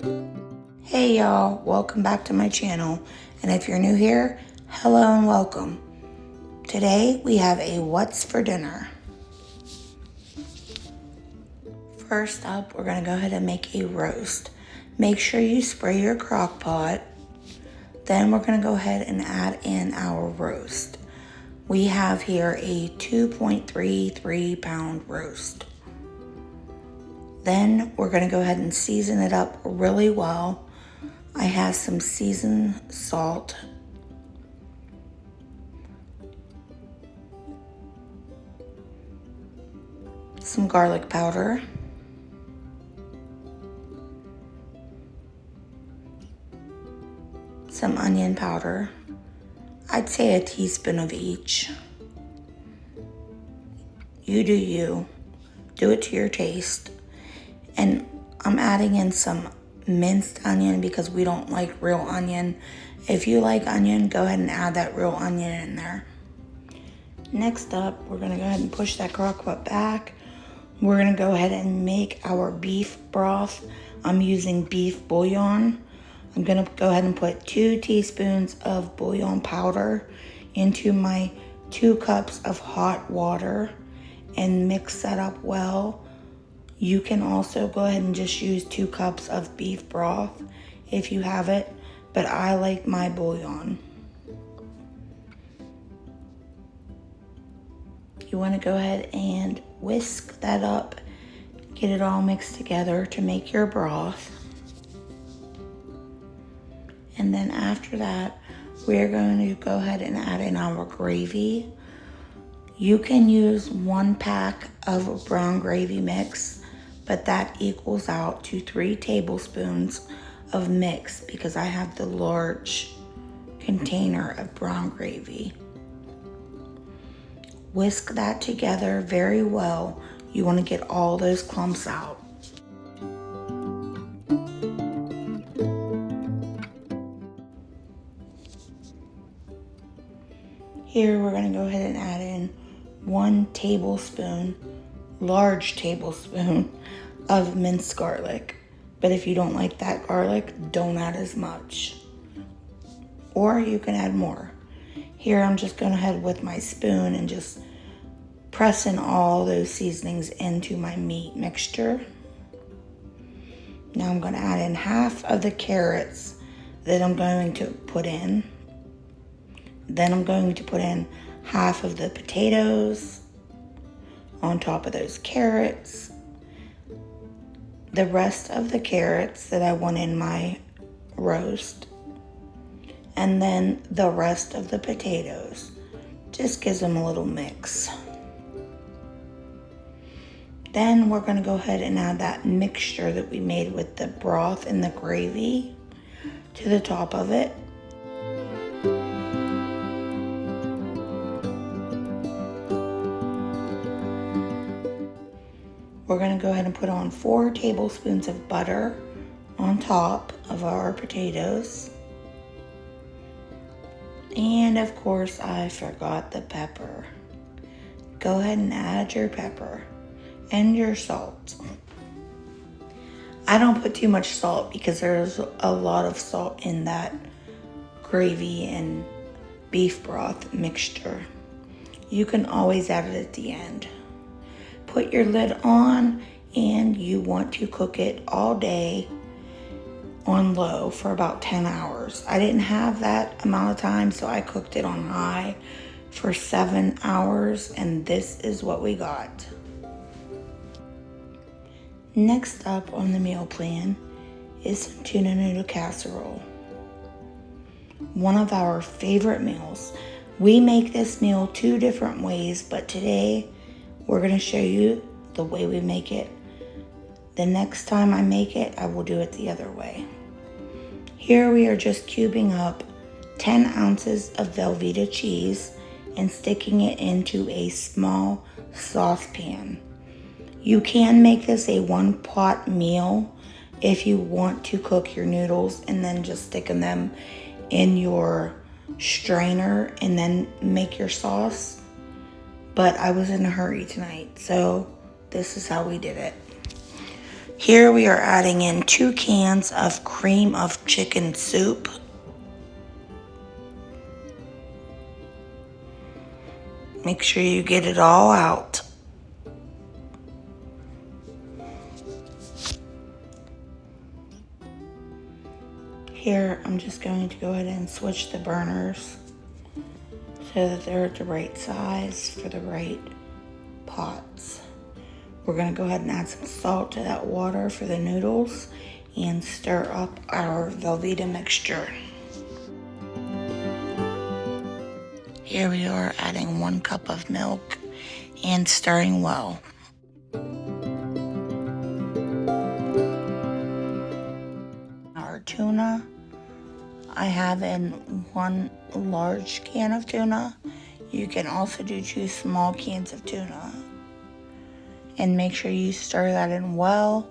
Hey y'all, welcome back to my channel. And if you're new here, hello and welcome. Today we have a what's for dinner. First up, we're gonna go ahead and make a roast. Make sure you spray your crock pot. Then we're gonna go ahead and add in our roast. We have here a 2.33 pound roast. Then we're gonna go ahead and season it up really well. I have some seasoned salt, some garlic powder, some onion powder. I'd say a teaspoon of each. You do you. Do it to your taste. And I'm adding in some minced onion because we don't like real onion. If you like onion, go ahead and add that real onion in there. Next up, we're gonna go ahead and push that crock pot back. We're gonna go ahead and make our beef broth. I'm using beef bouillon. I'm gonna go ahead and put 2 teaspoons of bouillon powder into my 2 cups of hot water and mix that up well. You can also go ahead and just use 2 cups of beef broth if you have it, but I like my bouillon. You want to go ahead and whisk that up, get it all mixed together to make your broth. And then after that, we're going to go ahead and add in our gravy. You can use 1 pack of brown gravy mix, but that equals out to 3 tablespoons of mix because I have the large container of brown gravy. Whisk that together very well. You want to get all those clumps out. Here we're going to go ahead and add in 1 tablespoon, large tablespoon of minced garlic. But if you don't like that garlic, don't add as much. Or you can add more. Here I'm just going ahead with my spoon and just pressing all those seasonings into my meat mixture. Now I'm going to add in half of the carrots that I'm going to put in. Then I'm going to put in half of the potatoes on top of those carrots. The rest of the carrots that I want in my roast. And then the rest of the potatoes. Just gives them a little mix. Then we're going to go ahead and add that mixture that we made with the broth and the gravy to the top of it. We're going to go ahead and put on 4 tablespoons of butter on top of our potatoes. And of course, I forgot the pepper. Go ahead and add your pepper and your salt. I don't put too much salt because there's a lot of salt in that gravy and beef broth mixture. You can always add it at the end. Put your lid on and you want to cook it all day on low for about 10 hours. I didn't have that amount of time, so I cooked it on high for 7 hours, and this is what we got. Next up on the meal plan is some tuna noodle casserole. One of our favorite meals. We make this meal 2 different ways, but today we're going to show you the way we make it. The next time I make it, I will do it the other way. Here we are just cubing up 10 ounces of Velveeta cheese and sticking it into a small saucepan. You can make this a 1-pot meal if you want to cook your noodles and then just sticking them in your strainer and then make your sauce. But I was in a hurry tonight, so this is how we did it. Here we are adding in 2 cans of cream of chicken soup. Make sure you get it all out. Here, I'm just going to go ahead and switch the burners so that they're at the right size for the right pots. We're going to go ahead and add some salt to that water for the noodles and stir up our Velveeta mixture. Here we are adding 1 cup of milk and stirring well. Our tuna, I have in 1 large can of tuna. You can also do 2 small cans of tuna. And make sure you stir that in well.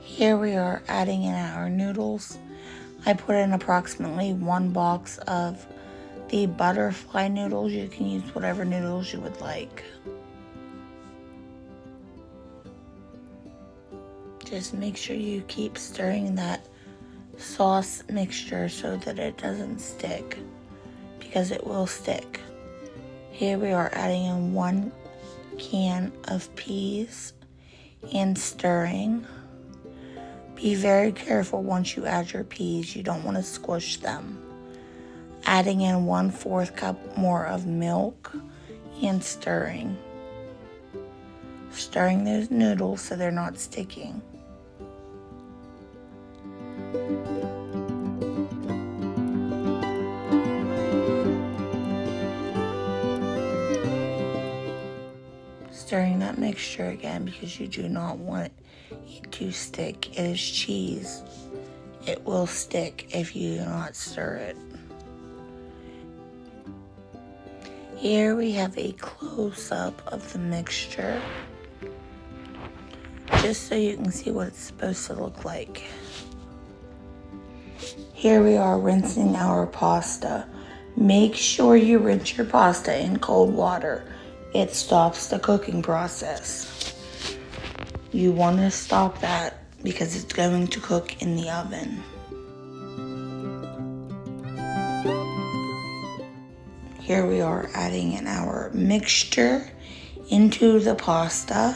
Here we are adding in our noodles. I put in approximately 1 box of the butterfly noodles. You can use whatever noodles you would like. Just make sure you keep stirring that sauce mixture so that it doesn't stick, because it will stick. Here we are adding in 1 can of peas and stirring. Be very careful once you add your peas. You don't want to squish them. Adding in 1/4 cup more of milk and stirring. Stirring those noodles so they're not sticking. Stirring that mixture again because you do not want it to stick. It is cheese. It will stick if you do not stir it. Here we have a close-up of the mixture, just so you can see what it's supposed to look like. Here we are rinsing our pasta. Make sure you rinse your pasta in cold water. It stops the cooking process. You want to stop that because it's going to cook in the oven. Here we are adding in our mixture into the pasta.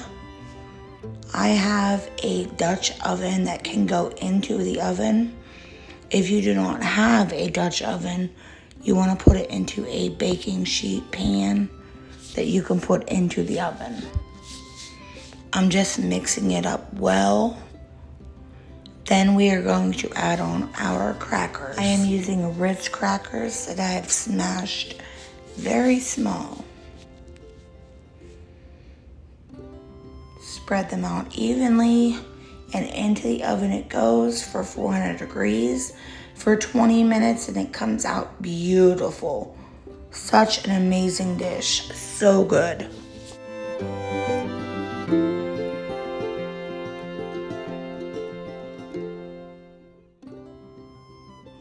I have a Dutch oven that can go into the oven. If you do not have a Dutch oven, you want to put it into a baking sheet pan that you can put into the oven. I'm just mixing it up well. Then we are going to add on our crackers. I am using Ritz crackers that I have smashed very small. Spread them out evenly, and into the oven it goes for 400 degrees for 20 minutes, and it comes out beautiful. Such an amazing dish, so good.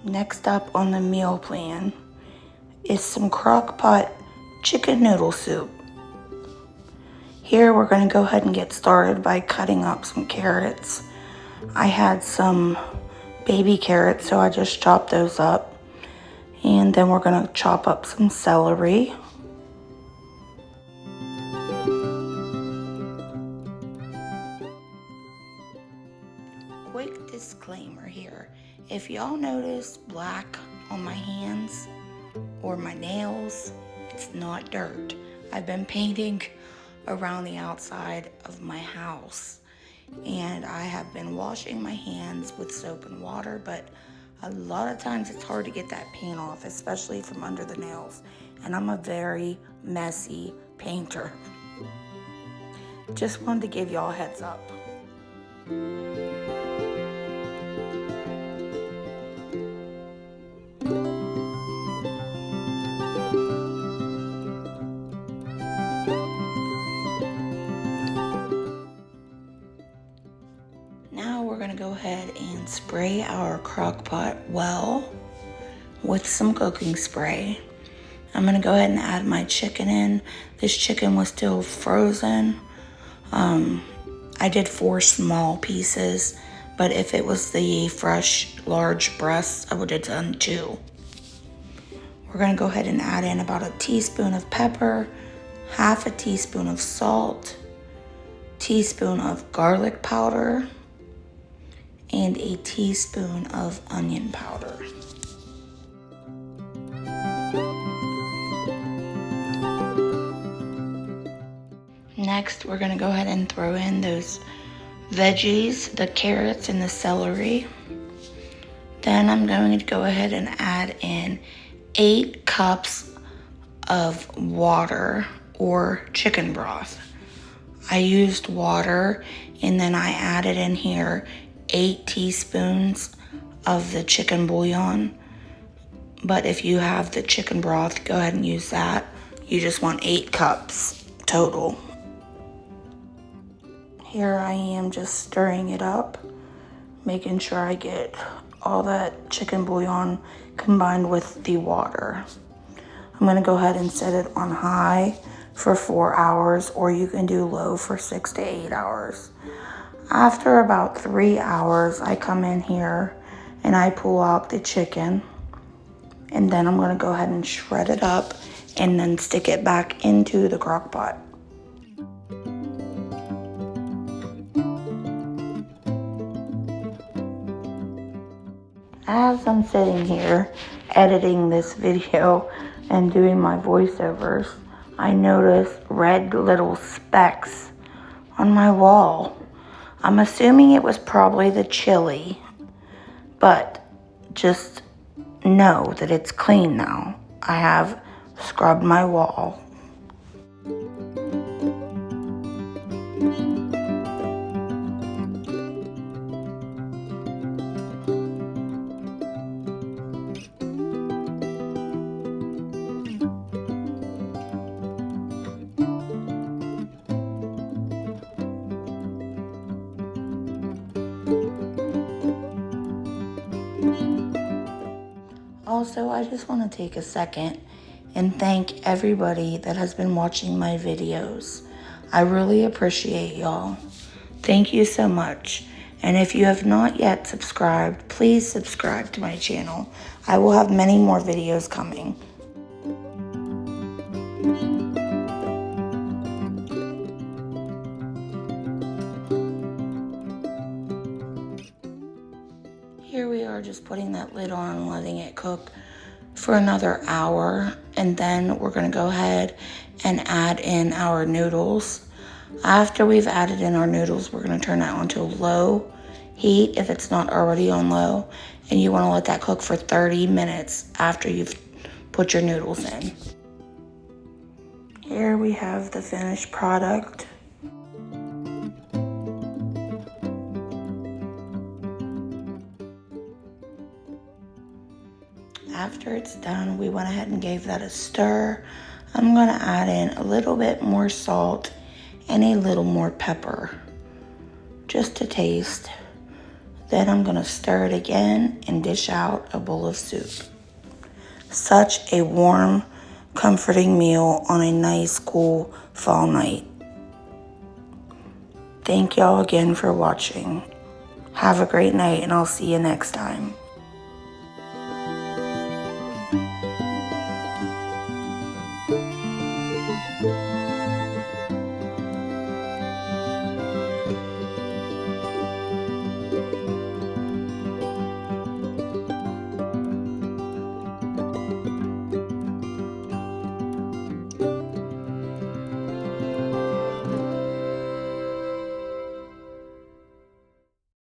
Next up on the meal plan is some Crockpot chicken noodle soup. Here we're going to go ahead and get started by cutting up some carrots. I had some baby carrots, so I just chopped those up. And then we're going to chop up some celery. Quick disclaimer here. If y'all notice black on my hands or my nails, it's not dirt. I've been painting around the outside of my house, and I have been washing my hands with soap and water, but a lot of times it's hard to get that paint off, especially from under the nails, and I'm a very messy painter. Just wanted to give y'all a heads up. ahead and spray our crock pot well with some cooking spray. I'm going to go ahead and add my chicken in. This chicken was still frozen. I did 4 small pieces, but if it was the fresh large breasts, I would have done 2. We're going to go ahead and add in about a teaspoon of pepper, half a teaspoon of salt, teaspoon of garlic powder, and a teaspoon of onion powder. Next, we're going to go ahead and throw in those veggies, the carrots and the celery. Then I'm going to go ahead and add in 8 cups of water or chicken broth. I used water, and then I added in here 8 teaspoons of the chicken bouillon. But if you have the chicken broth, go ahead and use that. You just want 8 cups total. Here I am just stirring it up, making sure I get all that chicken bouillon combined with the water. I'm going to go ahead and set it on high for 4 hours, or you can do low for 6 to 8 hours. After about 3 hours, I come in here and I pull out the chicken, and then I'm going to go ahead and shred it up and then stick it back into the crock pot. As I'm sitting here editing this video and doing my voiceovers, I notice red little specks on my wall. I'm assuming it was probably the chili, but just know that it's clean now. I have scrubbed my wall. Also, I just want to take a second and thank everybody that has been watching my videos. I really appreciate y'all. Thank you so much. And if you have not yet subscribed, please subscribe to my channel. I will have many more videos coming. Here we are, just putting that lid on and letting it cook for another hour, and then we're going to go ahead and add in our noodles. After we've added in our noodles, we're going to turn that onto low heat if it's not already on low, and you want to let that cook for 30 minutes after you've put your noodles in. Here we have the finished product. After it's done, we went ahead and gave that a stir. I'm going to add in a little bit more salt and a little more pepper, just to taste. Then I'm going to stir it again and dish out a bowl of soup. Such a warm, comforting meal on a nice, cool fall night. Thank y'all again for watching. Have a great night, and I'll see you next time.